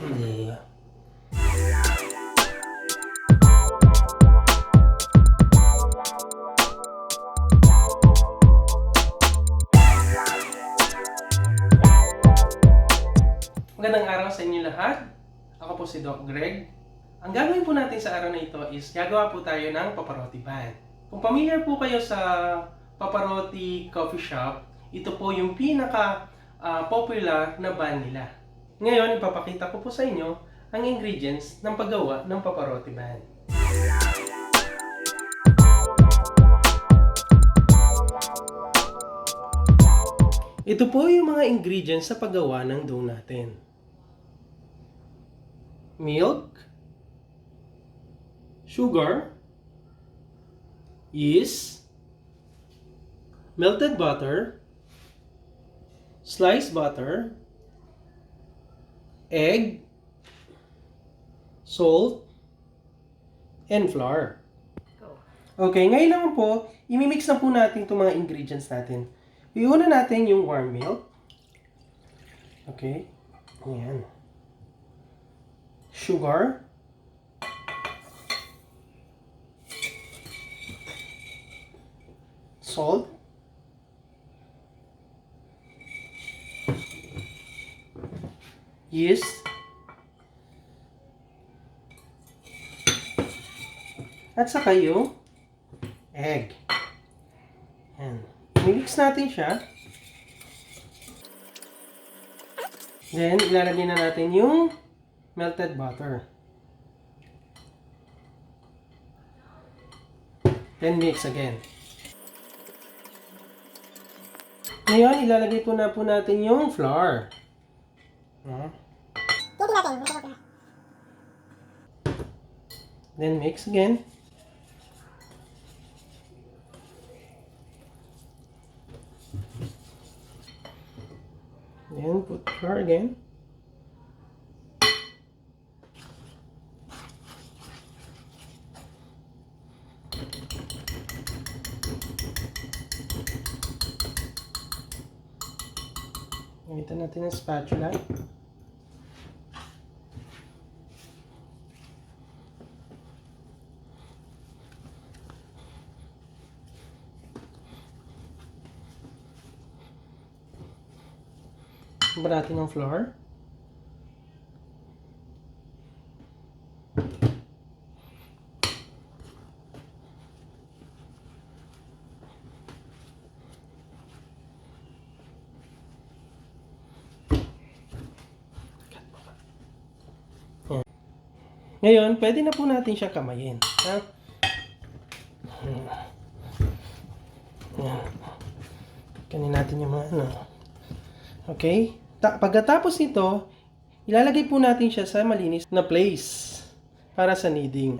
Hindi. Magandang araw sa inyo lahat. Ako po si Doc Greg. Ang gagawin po natin sa araw na ito is gagawa po tayo ng Paparoti Bun. Kung familiar po kayo sa Paparoti Coffee Shop, ito po yung pinaka-popular na bun nila. Ngayon, ipapakita ko po sa inyo ang ingredients ng paggawa ng Paparoti Bun. Ito po yung mga ingredients sa paggawa ng dough natin. Milk, sugar, yeast, melted butter, sliced butter, egg, salt, and flour. Okay, ngayon naman po, imimix na po natin itong mga ingredients natin. Iuna natin yung warm milk. Okay, ayan. Sugar, salt, yeast, at saka yung egg. Ayan. Mix natin siya. Then, ilalagay na natin yung melted butter. Then, mix again. Ngayon, ilalagay po natin yung flour. Then, mix again. Then, put flour again. Gamitan natin ng spatula. Natin ng flour. Ngayon, pwede na po natin siya kamayin. Ha? Kanin natin yung mga ano. Okay? Pagkatapos nito, ilalagay po natin siya sa malinis na place para sa kneading.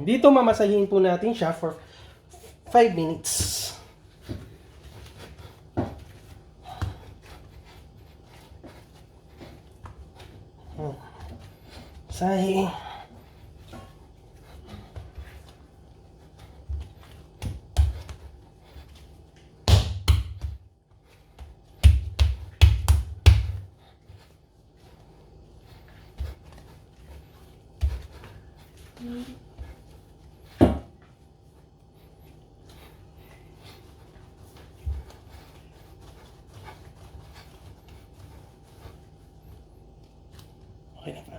Dito mamasahin po natin siya for 5 minutes. Masahe. Okay na pa.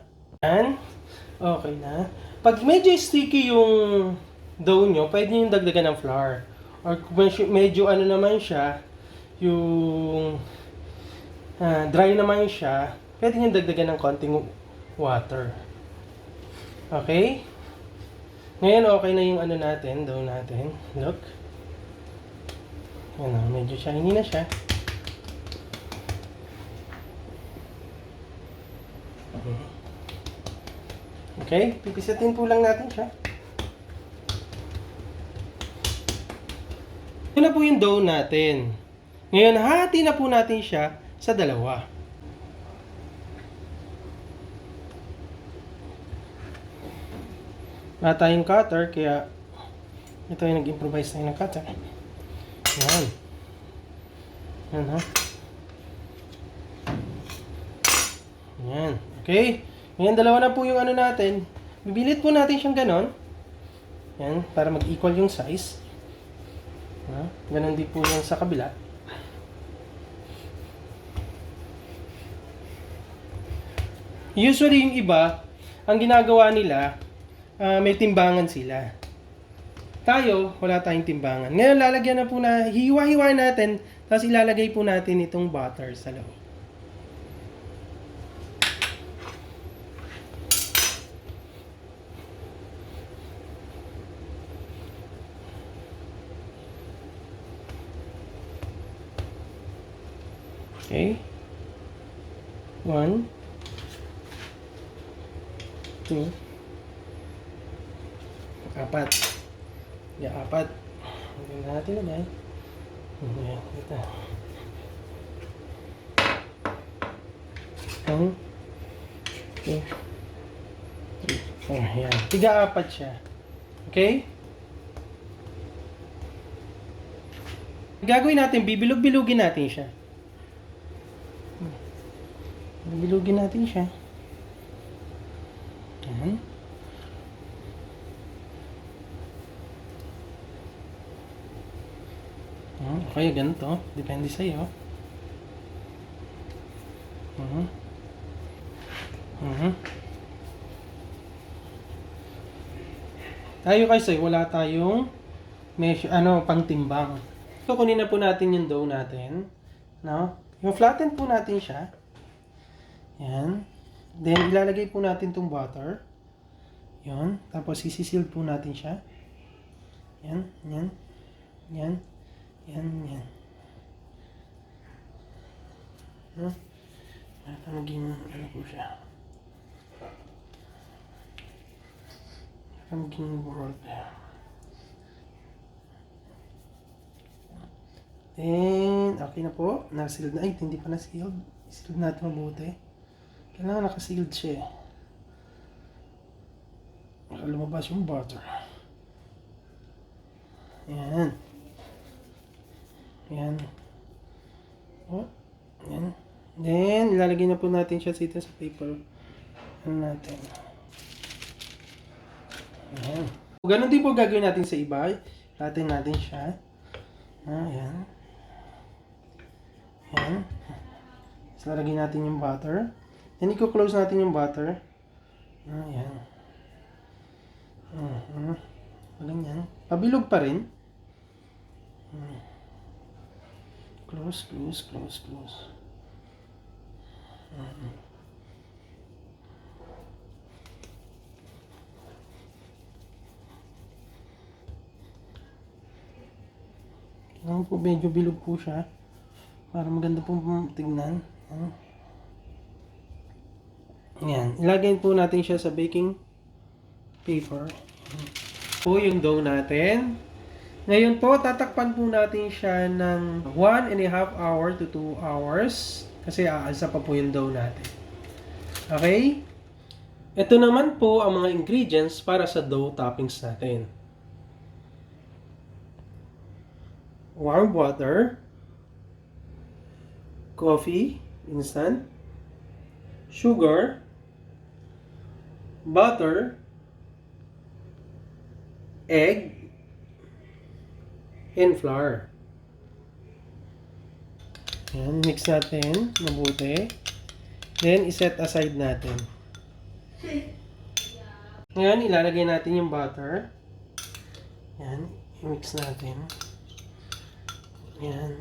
Okay na. Pag medyo sticky yung dough nyo, pwede nyo yung dagdagan ng flour. Or kung medyo ano naman siya, yung dry naman siya, pwede nyo dagdagan ng konting water. Okay? Ngayon okay na yung ano natin, dough natin. Look. Ano, medyo shiny na siya. Okay, pipisatin po lang natin siya. Ito na po yung dough natin. Ngayon, hati na po natin siya sa dalawa. Wala tayong cutter, kaya ito yung nag-improvise tayo ng cutter. Yan. Yan ha. Yan. Okay. Ngayon, dalawa na po yung ano natin. Bibilit po natin siyang ganon. Yan, para mag-equal yung size. Ganon din po yung sa kabila. Usually yung iba, ang ginagawa nila, may timbangan sila. Tayo, wala tayong timbangan. Ngayon, lalagyan na po na, hiwa-hiwa natin, tapos ilalagay po natin itong butter sa loob. Okay. 1, 2, 4. Yeah, 4. Tingnan natin naman. Ayan, ito. 1, 2, 3, 4. Ayan. Tiga-4 siya. Okay? Gagawin natin, bibilog-bilugin natin siya. Bibilugin natin siya. Ayan. Okay, ganito. Depende sa'yo. Tayo kasi wala tayong measure, pangtimbang. So, kunin na po natin yung dough natin. No? Yung flatten po natin siya. Yan. Then, ilalagay po natin itong butter. Yan. Tapos, isisil po natin siya. Yan. Yan. Yan. Yan. Yan. No? At maging, po siya. Maging roll pa. Then, okay na po. Nasealed na. Ay, hindi pa na-sealed. I-sealed natin mabuti. Kailangan naka-sealed siya. Baka lumabas yung butter. Ayan. Ayan. Oh. Ayan. Then, ilalagay na po natin siya dito sa paper. Ano natin. Ayan. Ganon din po gagawin natin sa iba. Natin siya. Ayan. Ayan. So, lalagay natin yung butter. Then, i-close natin yung butter. Ayan. Walang yan. Pabilog pa rin. Close, close, close, close. Kailangan po medyo bilog po siya. Para maganda po tignan. Ayan. Ilagay po natin siya sa baking paper. Po yung dough natin. Ngayon po, tatakpan po natin siya ng 1.5 hour to 2 hours. Kasi aalsa pa po yung dough natin. Okay? Ito naman po ang mga ingredients para sa dough toppings natin. Warm water, coffee, instant, sugar, butter, egg, and flour. Yan, mix natin mabuti. Then, iset aside natin. Ngayon, ilalagay natin yung butter. Yan, i-mix natin. Yan.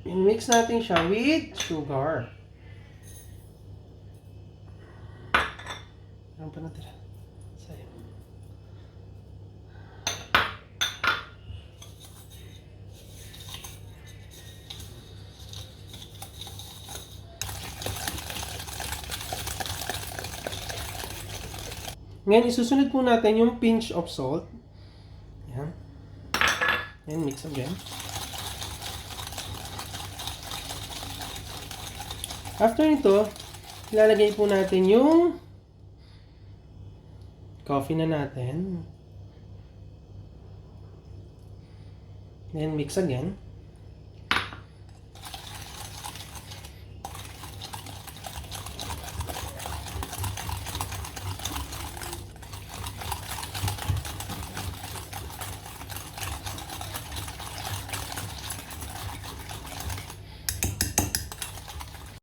I-mix natin siya with sugar. Ano pa natira? Sayo. Ngayon, isusunod po natin yung pinch of salt. Yan. Yan, mix again. After nito, ilalagay po natin yung coffee na natin. Then, mix again.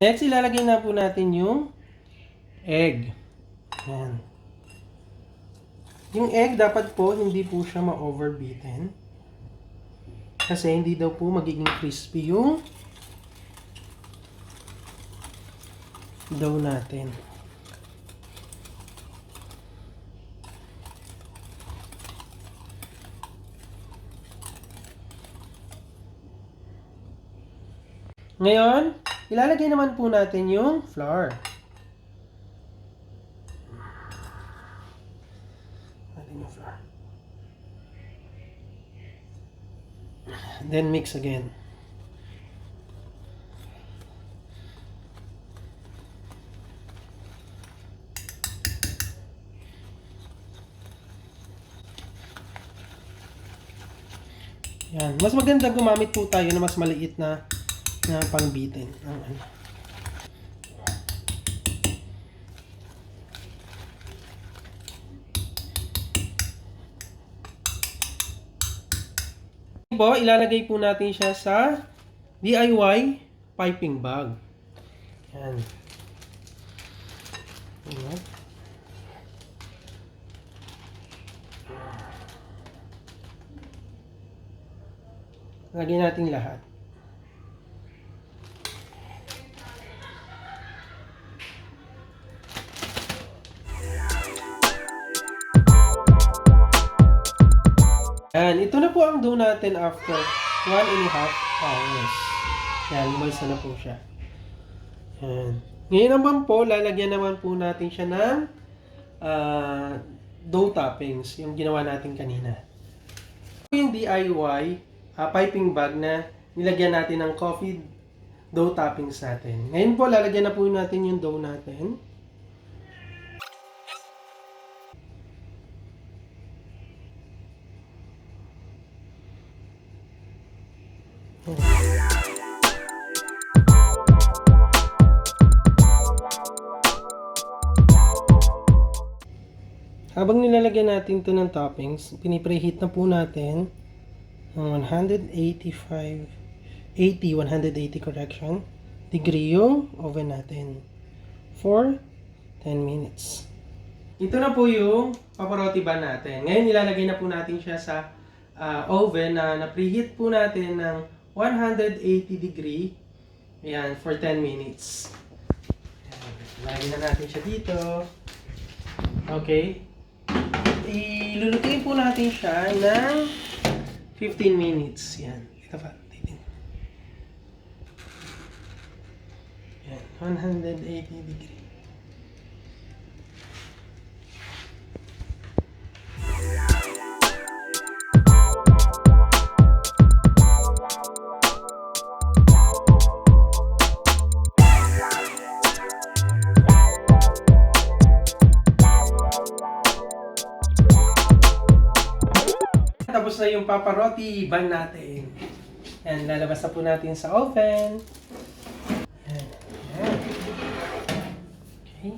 Next, ilalagay na po natin yung egg. Yan. Yung egg, dapat po hindi po siya ma-overbeaten. Kasi hindi daw po magiging crispy yung dough natin. Ngayon, ilalagay naman po natin yung flour. Then mix again. Yan. Mas maganda gumamit po tayo na mas maliit na pangbitin. Po, ilalagay po natin siya sa DIY piping bag. Yan. Ayan. Lagyan natin lahat. Yan, ito na po ang dough natin after 1.5 hours. Yan, lumalsa na po siya. Yan. Ngayon naman po, lalagyan naman po natin siya ng dough toppings, yung ginawa natin kanina. Yung DIY piping bag na nilagyan natin ng coffee dough toppings natin. Ngayon po, lalagyan na po natin yung dough natin. Habang nilalagyan natin ito ng toppings, pinipreheat na po natin ng 180 correction, degree yung oven natin for 10 minutes. Ito na po yung paparoti bun natin. Ngayon nilalagay na po natin siya sa oven na preheat po natin ng 180 degree. Ayan, for 10 minutes. Lagyan na natin siya dito. Okay. Ilulutuin po natin siya ng 15 minutes. Yan. Ito pa. Yan. 180 degree. Tapos na yung paparoti bun natin. Yan, lalabas na po natin sa oven. Yan. Yan. Okay.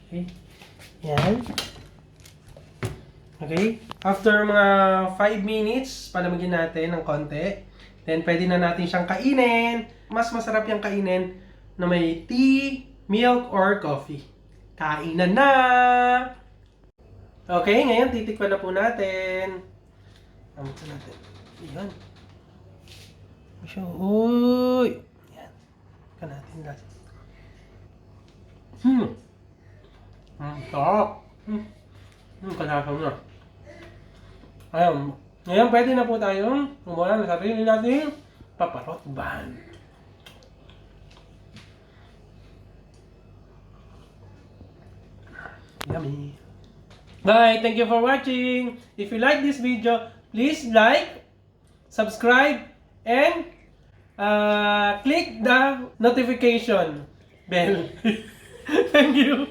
Okay. Yan. Okay. After mga 5 minutes, palamigin natin ng konti. Then, pwede na natin siyang kainin. Mas masarap yung kainin na may tea, milk, or coffee. Kainan na! Okay, ngayon titikman na po natin. Ito natin. Ayan. Uy! Ayan. Ika natin last. Sarap! Kalasa na. Ayan. Ngayon, pwede na po tayong gumawa ng sarili natin Paparoti Bun. Yummy! Bye! Thank you for watching! If you like this video, please like, subscribe, and click the notification bell. Thank you.